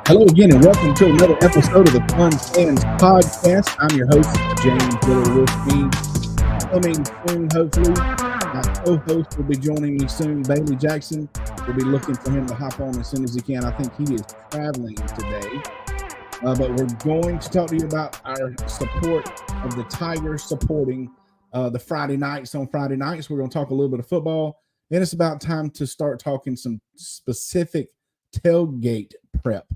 Hello again, and welcome to another episode of the Fun Fans Podcast. I'm your host, James Diller. With me, coming soon, hopefully. My co-host will be joining me soon, Bailey Jackson. We'll be looking for him to hop on as soon as he can. I think he is traveling today. But we're going to talk to you about our support of the Tigers supporting the Friday nights. On Friday nights, we're going to talk a little bit of football. And it's about time to start talking some specific tailgate prep.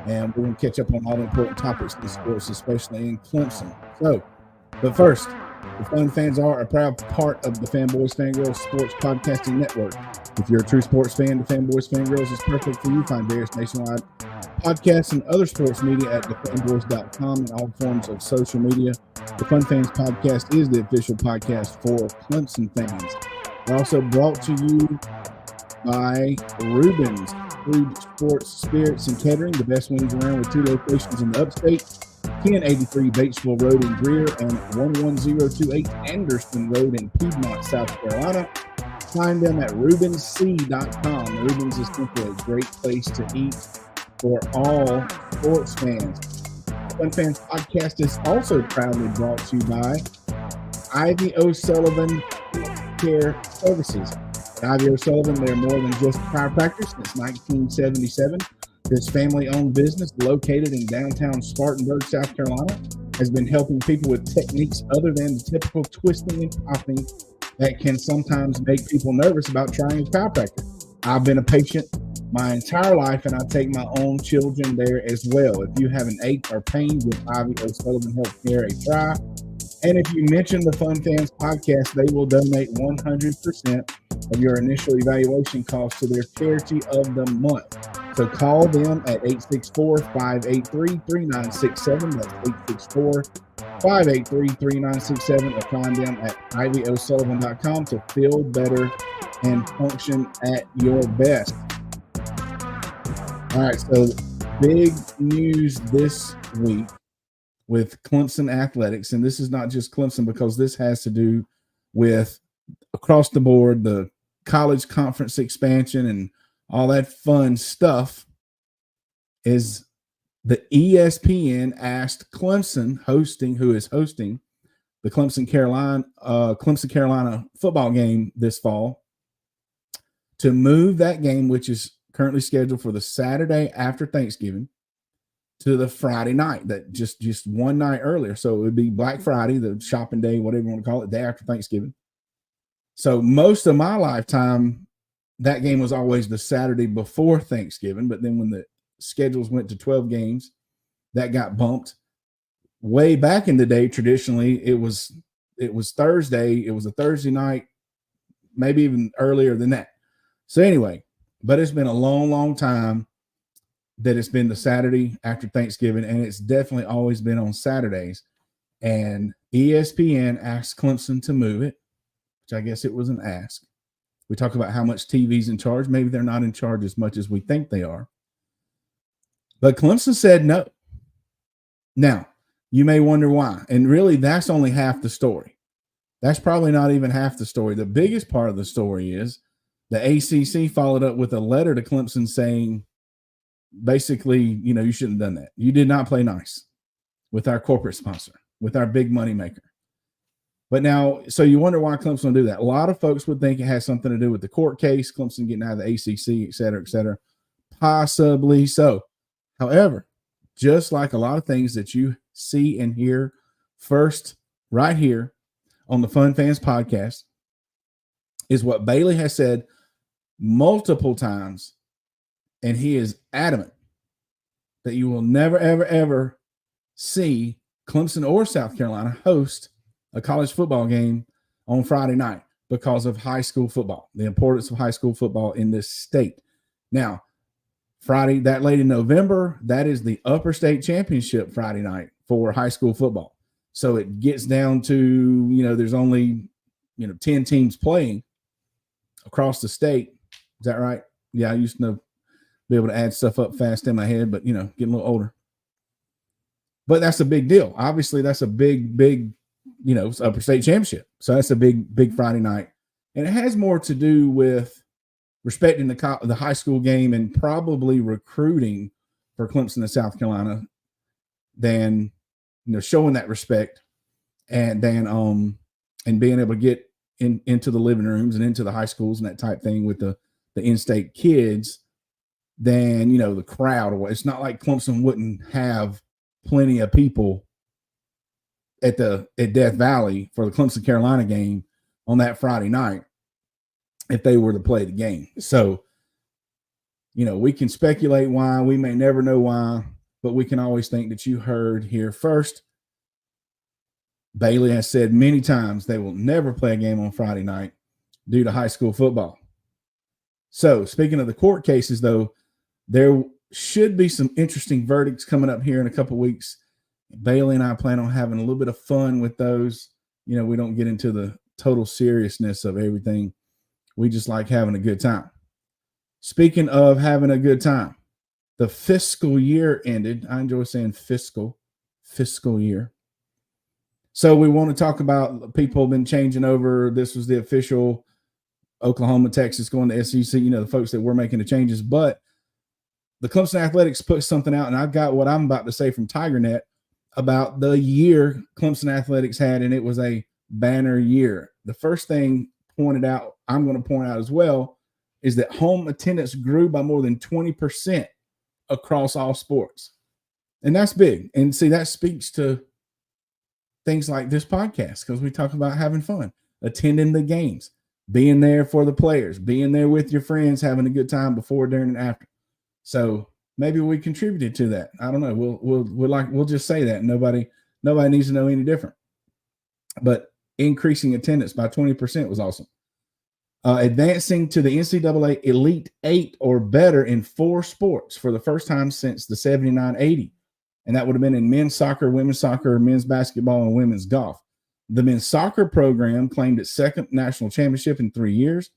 And we're going to catch up on all the important topics in sports, especially in Clemson. But first, the Fun Fans are a proud part of the Fanboys Fangirls Sports Podcasting Network. If you're a true sports fan, the Fanboys Fangirls is perfect for you. Find various nationwide podcasts and other sports media at thefanboys.com and all forms of social media. The Fun Fans Podcast is the official podcast for Clemson fans. We're also brought to you by Rubens Food, Sports, Spirits, and Catering, the best wings around, with 2 locations in the upstate, 1083 Batesville Road in Greer and 11028 Anderson Road in Piedmont, South Carolina. Find them at rubensc.com. Rubens is simply a great place to eat for all sports fans. Fun Fans Podcast is also proudly brought to you by Ivy O'Sullivan Care Services. Ivy O'Sullivan, they're more than just chiropractors. Since 1977, this family-owned business located in downtown Spartanburg, South Carolina, has been helping people with techniques other than the typical twisting and popping that can sometimes make people nervous about trying a chiropractor. I've been a patient my entire life, and I take my own children there as well. If you have an ache or pain, give Ivy O'Sullivan Healthcare a try. And if you mention the Fun Fans Podcast, they will donate 100% of your initial evaluation cost to their charity of the month. So call them at 864-583-3967. That's 864-583-3967, or find them at ivyosullivan.com to feel better and function at your best. All right, so big news this week with Clemson athletics, and this is not just Clemson because this has to do with across the board, the college conference expansion and all that fun stuff. Is the ESPN asked Clemson, who is hosting the Clemson Carolina football game this fall, to move that game, which is currently scheduled for the Saturday after Thanksgiving, to the Friday night, that just one night earlier. So it would be Black Friday, the shopping day, whatever you want to call it, day after Thanksgiving. So most of my lifetime, that game was always the Saturday before Thanksgiving. But then when the schedules went to 12 games, that got bumped. Way back in the day, traditionally, it was Thursday. It was a Thursday night, maybe even earlier than that. So anyway, but it's been a long, long time that it's been the Saturday after Thanksgiving, and it's definitely always been on Saturdays. And ESPN asked Clemson to move it, which I guess it was an ask. We talk about how much TV's in charge. Maybe they're not in charge as much as we think they are. But Clemson said no. Now, you may wonder why. And really, that's only half the story. That's probably not even half the story. The biggest part of the story is the ACC followed up with a letter to Clemson saying, basically, you shouldn't have done that. You did not play nice with our corporate sponsor, with our big money maker. But now, so you wonder why Clemson will do that. A lot of folks would think it has something to do with the court case, Clemson getting out of the ACC, et cetera, et cetera. Possibly so. However, just like a lot of things that you see and hear first right here on the Fun Fans Podcast, is what Bailey has said multiple times, and he is adamant that you will never, ever, ever see Clemson or South Carolina host a college football game on Friday night because of high school football, the importance of high school football in this state. Now, Friday, that late in November, that is the upper state championship Friday night for high school football. So it gets down to, there's only, 10 teams playing across the state. Is that right? Yeah, I used to be able to add stuff up fast in my head, but, getting a little older. But that's a big deal. Obviously, that's a big upper state championship. So that's a big Friday night. And it has more to do with respecting the high school game and probably recruiting for Clemson and South Carolina than, showing that respect and being able to get into the living rooms and into the high schools and that type thing with the in-state kids than, the crowd. It's not like Clemson wouldn't have plenty of people at Death Valley for the Clemson Carolina game on that Friday night if they were to play the game. So, we can speculate why. We may never know why, but we can always think that you heard here first. Bailey has said many times they will never play a game on Friday night due to high school football. So, speaking of the court cases, though, there should be some interesting verdicts coming up here in a couple weeks. Bailey and I plan on having a little bit of fun with those. We don't get into the total seriousness of everything. We just like having a good time. Speaking of having a good time, the fiscal year ended. I enjoy saying fiscal year. So we want to talk about people have been changing over. This was the official Oklahoma, Texas going to SEC, the folks that were making the changes. But the Clemson Athletics put something out, and I've got what I'm about to say from TigerNet about the year Clemson Athletics had, and it was a banner year. The first thing I'm going to point out as well, is that home attendance grew by more than 20% across all sports. And that's big. And see, that speaks to things like this podcast, because we talk about having fun, attending the games, being there for the players, being there with your friends, having a good time before, during, and after. So maybe we contributed to that. I don't know. We'll just say that. Nobody needs to know any different. But increasing attendance by 20% was awesome. Advancing to the NCAA Elite Eight or better in 4 sports for the first time since the 79-80. And that would have been in men's soccer, women's soccer, men's basketball, and women's golf. The men's soccer program claimed its second national championship in 3 years.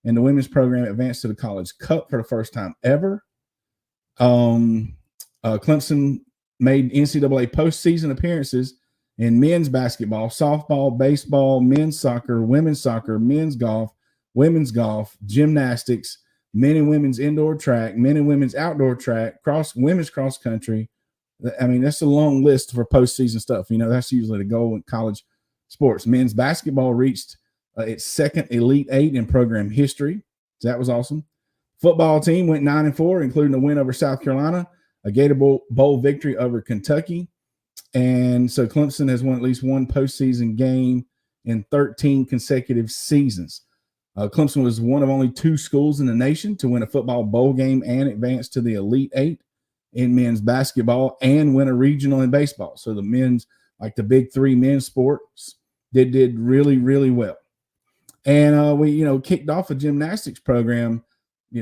And the women's program advanced to the College Cup for the first time ever. Clemson made NCAA postseason appearances in men's basketball, softball, baseball, men's soccer, men's golf, gymnastics, men and women's indoor track, men and women's outdoor track, women's cross country. I mean, that's a long list for postseason stuff. That's usually the goal in college sports. Men's basketball reached its second Elite Eight in program history. So that was awesome. Football team went 9-4, including a win over South Carolina, a Gator Bowl victory over Kentucky. And so Clemson has won at least one postseason game in 13 consecutive seasons. Clemson was one of only 2 schools in the nation to win a football bowl game and advance to the Elite Eight in men's basketball and win a regional in baseball. So the men's, like the big 3 men's sports, did really, really well. And we, kicked off a gymnastics program,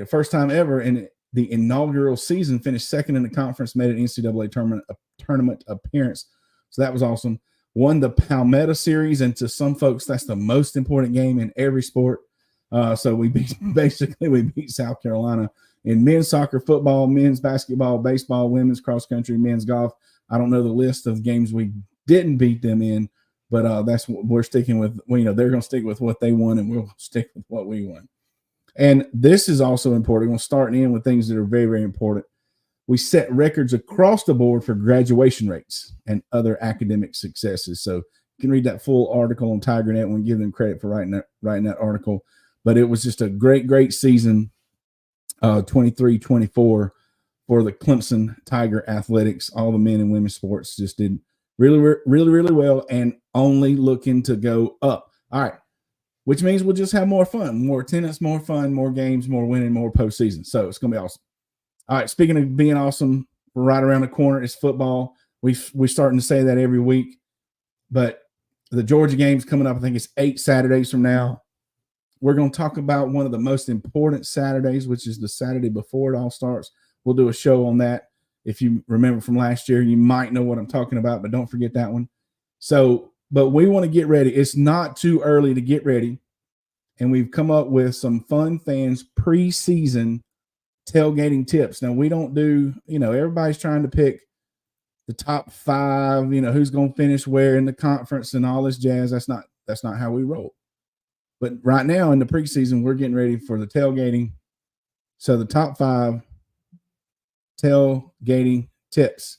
first time ever, and the inaugural season finished second in the conference, made an NCAA tournament appearance. So that was awesome. Won the Palmetto Series, and to some folks, that's the most important game in every sport. So we beat South Carolina in men's soccer, football, men's basketball, baseball, women's cross country, men's golf. I don't know the list of games we didn't beat them in, but that's what we're sticking with. They're going to stick with what they won, and we'll stick with what we won. And this is also important. We'll start in with things that are very, very important. We set records across the board for graduation rates and other academic successes. So you can read that full article on TigerNet. We'll give them credit for writing that article. But it was just a great, great season, 23-24 for the Clemson Tiger Athletics. All the men and women's sports just did really, really, really well, and only looking to go up. All right, which means we'll just have more fun, more attendance, more fun, more games, more winning, more postseason. So it's going to be awesome. All right, speaking of being awesome, right around the corner is football. We're starting to say that every week, but the Georgia game's coming up. I think it's 8 Saturdays from now. We're going to talk about one of the most important Saturdays, which is the Saturday before it all starts. We'll do a show on that. If you remember from last year, you might know what I'm talking about, but don't forget that one. So, but we want to get ready. It's not too early to get ready. And we've come up with some Fun Fans preseason tailgating tips. Now, we don't do, everybody's trying to pick the top 5, who's going to finish where in the conference and all this jazz. That's not how we roll. But right now in the preseason, we're getting ready for the tailgating. So the top 5 tailgating tips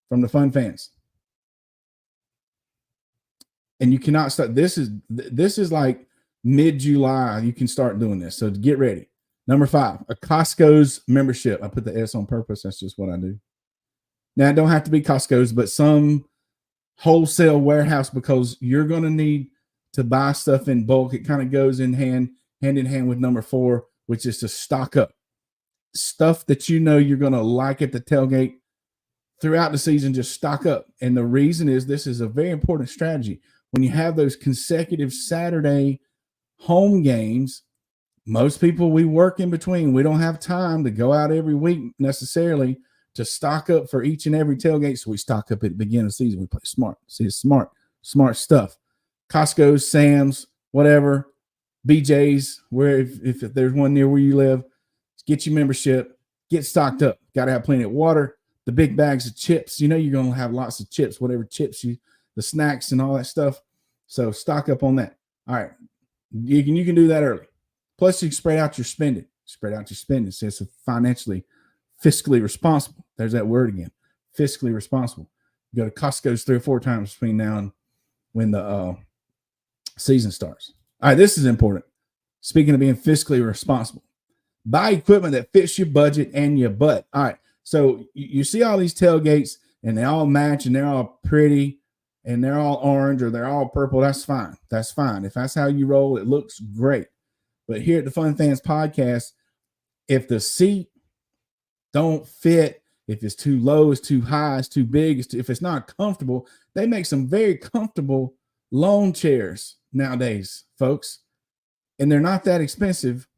from the Fun Fans. And you cannot start. This is like mid-July. You can start doing this. So get ready. Number 5, a Costco's membership. I put the S on purpose. That's just what I do. Now, it don't have to be Costco's, but some wholesale warehouse, because you're going to need to buy stuff in bulk. It kind of goes hand in hand with number 4, which is to stock up. Stuff that you know you're going to like at the tailgate throughout the season, just stock up. And the reason is this is a very important strategy. When you have those consecutive Saturday home games, most people, we work in between. We don't have time to go out every week necessarily to stock up for each and every tailgate. So we stock up at the beginning of the season. We play smart. See, it's smart stuff. Costco's, Sam's, whatever, BJ's, where if there's one near where you live, get your membership, get stocked up. Got to have plenty of water, the big bags of chips. You know you're going to have lots of chips, whatever chips the snacks and all that stuff. So stock up on that. All right. You can do that early. Plus, you can spread out your spending. So it's financially, fiscally responsible. There's that word again. Fiscally responsible. You go to Costco's 3 or 4 times between now and when the season starts. All right, this is important. Speaking of being fiscally responsible, buy equipment that fits your budget and your butt. All right, so you see all these tailgates, and they all match, and they're all pretty, and they're all orange, or they're all purple. That's fine. That's fine. If that's how you roll, it looks great. But here at the Fun Fans Podcast, if the seat don't fit, if it's too low, it's too high, it's too big, if it's not comfortable, they make some very comfortable lawn chairs nowadays, folks. And they're not that expensive,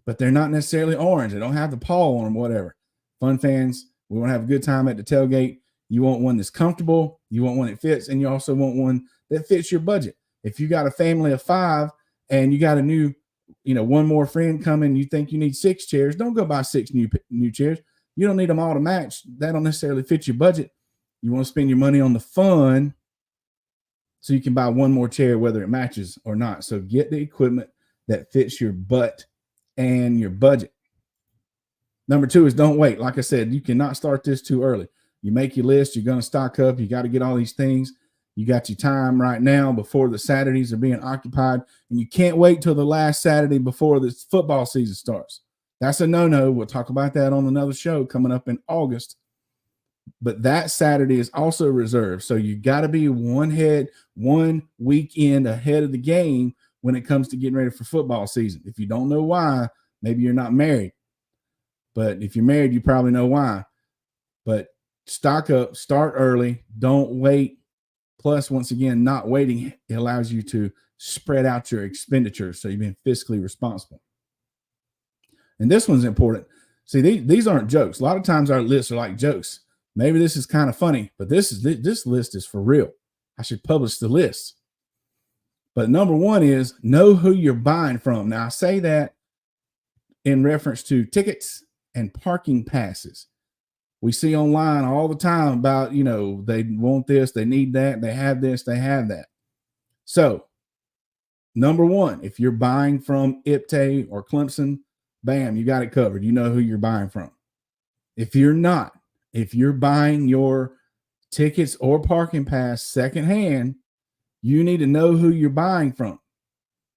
but they're not necessarily orange. They don't have the paw on them, whatever. Fun Fans, we want to have a good time at the tailgate. You want one that's comfortable, you want one that fits, and you also want one that fits your budget. If you got a family of 5 and you got a new, one more friend coming, you think you need 6 chairs, don't go buy 6 new chairs. You don't need them all to match. That don't necessarily fit your budget. You want to spend your money on the fun so you can buy one more chair, whether it matches or not. So get the equipment that fits your butt and your budget. Number 2 is don't wait. Like I said, you cannot start this too early. You make your list. You're going to stock up. You got to get all these things. You got your time right now before the Saturdays are being occupied, and you can't wait till the last Saturday before the football season starts. That's a no-no. We'll talk about that on another show coming up in August. But that Saturday is also reserved. So you got to be one weekend ahead of the game when it comes to getting ready for football season. If you don't know why, maybe you're not married. But if you're married, you probably know why. But stock up, start early, don't wait. Plus, once again, not waiting, it allows you to spread out your expenditures, so you're being fiscally responsible. And this one's important. See, these aren't jokes. A lot of times our lists are like jokes. Maybe this is kind of funny, but this list is for real. I should publish the list. But number 1 is know who you're buying from. Now, I say that in reference to tickets and parking passes. We see online all the time about, they want this, they need that, they have this, they have that. So, number 1, if you're buying from IPTAY or Clemson, bam, you got it covered. You know who you're buying from. If you're not, if you're buying your tickets or parking pass secondhand, you need to know who you're buying from.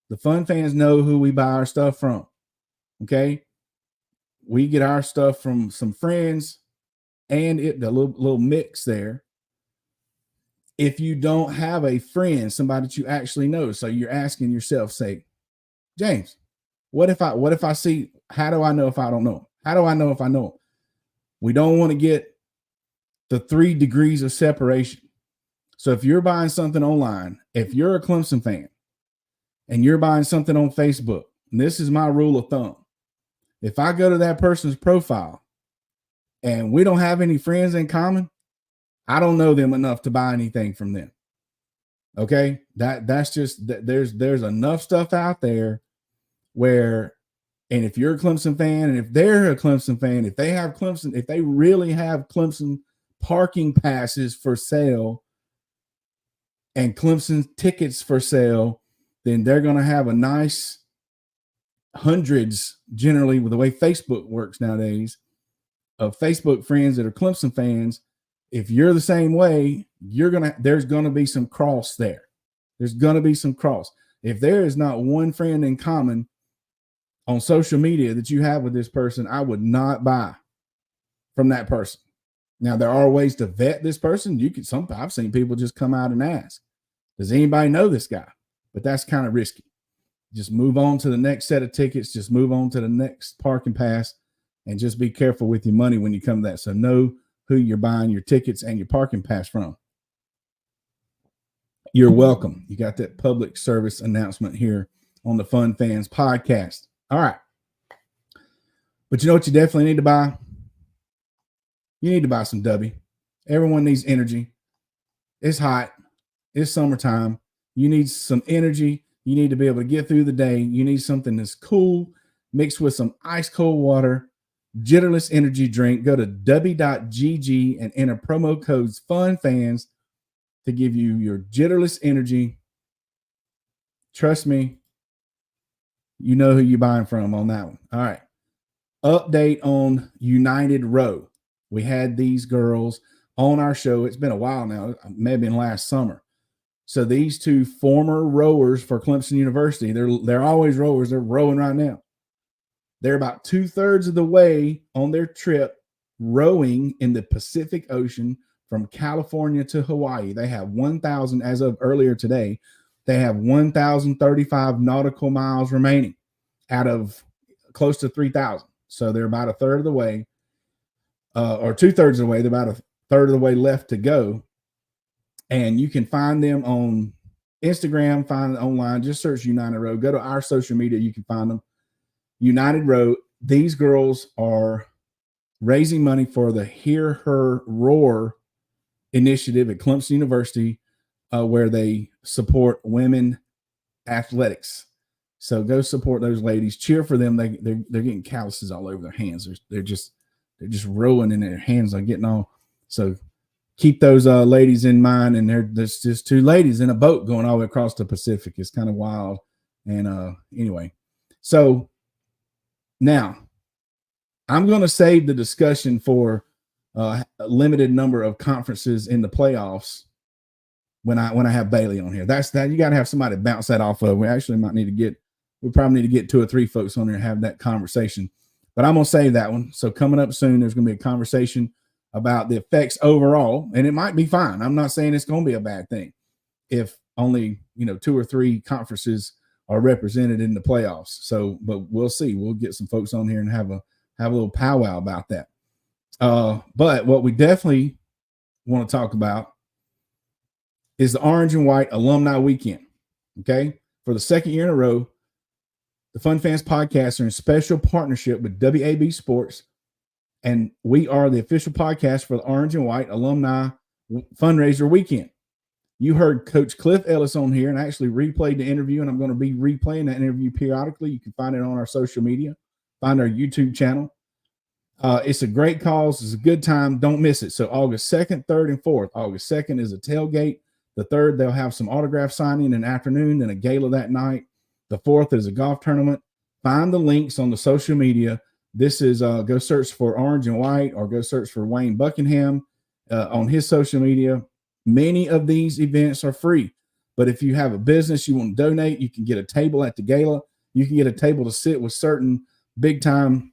The Fun Fans know who we buy our stuff from. Okay? We get our stuff from some friends and the little mix there. If you don't have a friend, somebody that you actually know, so you're asking yourself, say, James, what if I see, how do I know if I don't know? How do I know if I know? We don't want to get the 3 degrees of separation. So if you're buying something online, if you're a Clemson fan and you're buying something on Facebook, and this is my rule of thumb, if I go to that person's profile and we don't have any friends in common, I don't know them enough to buy anything from them. Okay? That's just, there's enough stuff out there where, and if you're a Clemson fan, and if they're a Clemson fan, if they really have Clemson parking passes for sale and Clemson tickets for sale, then they're going to have a nice hundreds, generally with the way Facebook works nowadays, Facebook friends that are Clemson fans, if you're the same way, there's gonna be some cross there. There's gonna be some cross. If there is not one friend in common on social media that you have with this person, I would not buy from that person. Now, there are ways to vet this person. I've seen people just come out and ask, does anybody know this guy? But that's kind of risky. Just move on to the next set of tickets. Just move on to the next parking pass, and just be careful with your money when you come to that. So know who you're buying your tickets and your parking pass from. You're welcome. You got that public service announcement here on the Fun Fans podcast. All right. But you know what you definitely need to buy? You need to buy some W. Everyone needs energy. It's hot. It's summertime. You need some energy. You need to be able to get through the day. You need something that's cool, mixed with some ice cold water, jitterless energy drink. Go to w.gg and enter promo codes FUNFANS to give you your jitterless energy. Trust me, you know who you're buying from on that one. All right. Update on United Row. We had these girls on our show. It's been a while now, maybe in last summer. So these two former rowers for Clemson University, they're always rowers. They're rowing right now. They're about 2/3 of the way on their trip rowing in the Pacific Ocean from California to Hawaii. They have 1,000, as of earlier today, they have 1,035 nautical miles remaining out of close to 3,000. So they're about 1/3 of the way, or 2/3 of the way. They're about 1/3 of the way left to go. And you can find them on Instagram, find it online. Just search United Row. Go to our social media. You can find them. United Row. These girls are raising money for the Hear Her Roar initiative at Clemson University, where they support women athletics. So go support those ladies. Cheer for them. They're getting calluses all over their hands. They're just rowing in their hands, like getting all. So keep those ladies in mind. And there's just two ladies in a boat going all the way across the Pacific. It's kind of wild. And anyway, so now I'm going to save the discussion for a limited number of conferences in the playoffs when I have Bailey on here. That's that. You got to have somebody to bounce that off of. We probably need to get 2 or 3 folks on there and have that conversation. But I'm going to save that one. So coming up soon, there's going to be a conversation about the effects overall, and it might be fine. I'm not saying it's going to be a bad thing if only 2 or 3 conferences are represented in the playoffs. So, but we'll see. We'll get some folks on here and have a little powwow about that. But what we definitely want to talk about is the Orange and White Alumni Weekend. Okay, for the second year in a row, the Fun Fans Podcast are in special partnership with WAB Sports. And we are the official podcast for the Orange and White Alumni Fundraiser Weekend. You heard Coach Cliff Ellis on here and actually replayed the interview, and I'm going to be replaying that interview periodically. You can find it on our social media, find our YouTube channel. It's a great cause. It's a good time. Don't miss it. So August 2nd, 3rd, and 4th. August 2nd is a tailgate. The 3rd, they'll have some autograph signing in the afternoon and a gala that night. The 4th is a golf tournament. Find the links on the social media. This is go search for Orange and White or go search for Wayne Buckingham on his social media. Many of these events are free, but if you have a business, you want to donate, you can get a table at the gala. You can get a table to sit with certain big time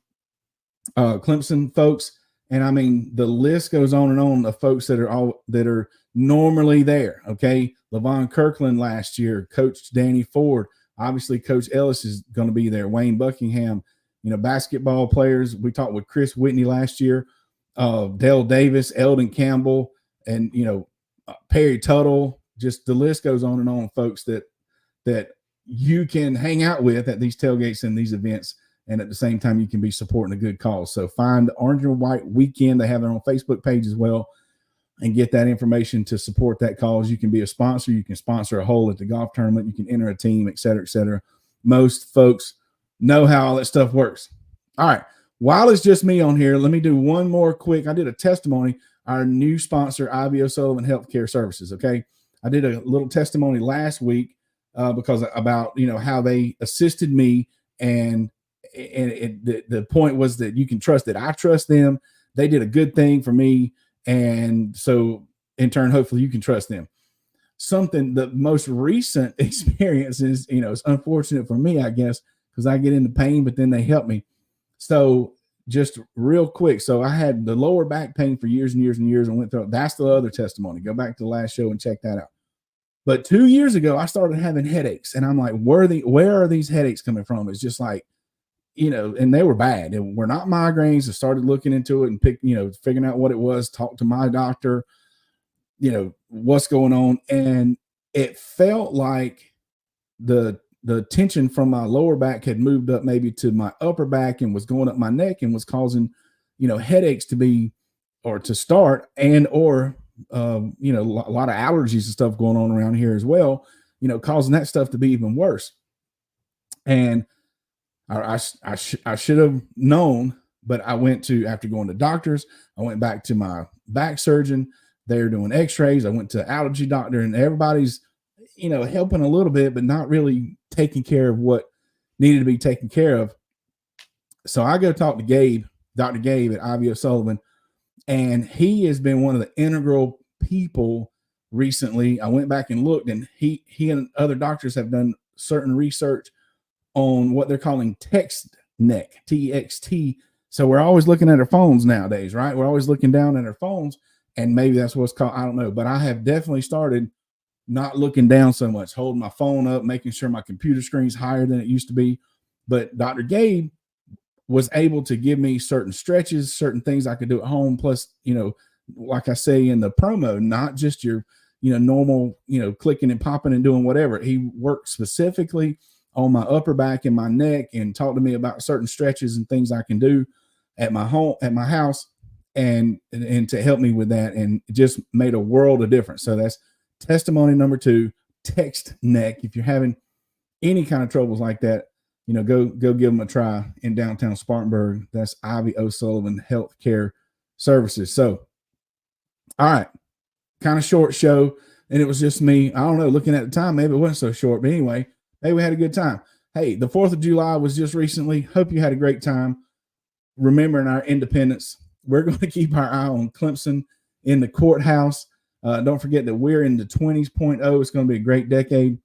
Clemson folks. And I mean, the list goes on and on of folks that are normally there. Okay. Levon Kirkland last year, Coach Danny Ford, obviously Coach Ellis is going to be there. Wayne Buckingham, basketball players. We talked with Chris Whitney last year, Dale Davis, Eldon Campbell, and, Perry Tuttle. Just the list goes on and on, folks that you can hang out with at these tailgates and these events. And at the same time, you can be supporting a good cause. So find Orange and White Weekend. They have their own Facebook page as well, and get that information to support that cause. You can be a sponsor. You can sponsor a hole at the golf tournament. You can enter a team, et cetera, et cetera. Most folks know how all that stuff works. All right. While it's just me on here, let me do one more quick. I did a testimony, our new sponsor, Ivy O'Sullivan Healthcare Services. Okay. I did a little testimony last week because about, how they assisted me. And the point was that you can trust that I trust them, they did a good thing for me. And so in turn, hopefully you can trust them. The most recent experience is, it's unfortunate for me, I guess, because I get into pain, but then they help me. So just real quick. So I had the lower back pain for years and years and years and went through it. That's the other testimony. Go back to the last show and check that out. But 2 years ago, I started having headaches, and I'm like, where are these headaches coming from? It's just like, and they were bad. And were not migraines. I started looking into it and figuring out what it was, talked to my doctor, what's going on. And it felt like the tension from my lower back had moved up maybe to my upper back and was going up my neck and was causing, headaches to start, and, or, a lot of allergies and stuff going on around here as well, causing that stuff to be even worse. And I should have known, but I went to, after going to doctors, I went back to my back surgeon. They're doing x-rays. I went to allergy doctor, and everybody's, helping a little bit, but not really taking care of what needed to be taken care of. So I go talk to Dr. Gabe at UofSC, and he has been one of the integral people recently. I went back and looked, and he and other doctors have done certain research on what they're calling text neck, TXT. So we're always looking at our phones nowadays, right? We're always looking down at our phones, and maybe that's what's called, I don't know, but I have definitely started not looking down so much, holding my phone up, making sure my computer screen's higher than it used to be. But Dr. Gabe was able to give me certain stretches, certain things I could do at home. Plus, like I say in the promo, not just your, normal, clicking and popping and doing whatever. He worked specifically on my upper back and my neck and talked to me about certain stretches and things I can do at my house and to help me with that. And it just made a world of difference. So that's testimony number 2, text neck. If you're having any kind of troubles like that, go give them a try in downtown Spartanburg. That's Ivy O'Sullivan Healthcare Services. So, all right, kind of short show, and it was just me. I don't know, looking at the time, maybe it wasn't so short, but anyway, maybe we had a good time. Hey, the 4th of July was just recently. Hope you had a great time remembering our independence. We're going to keep our eye on Clemson in the courthouse. Don't forget that we're in the 20s.0. It's going to be a great decade.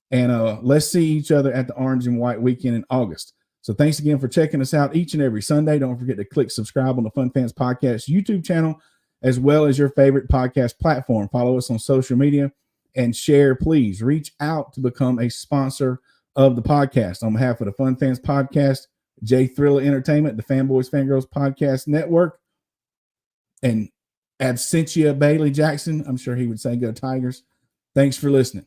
And let's see each other at the Orange and White weekend in August. So thanks again for checking us out each and every Sunday. Don't forget to click subscribe on the Fun Fans Podcast YouTube channel, as well as your favorite podcast platform. Follow us on social media and share. Please reach out to become a sponsor of the podcast. On behalf of the Fun Fans Podcast, J Thriller Entertainment, the Fanboys Fangirls Podcast Network, and Absentia Bailey Jackson, I'm sure he would say go Tigers. Thanks for listening.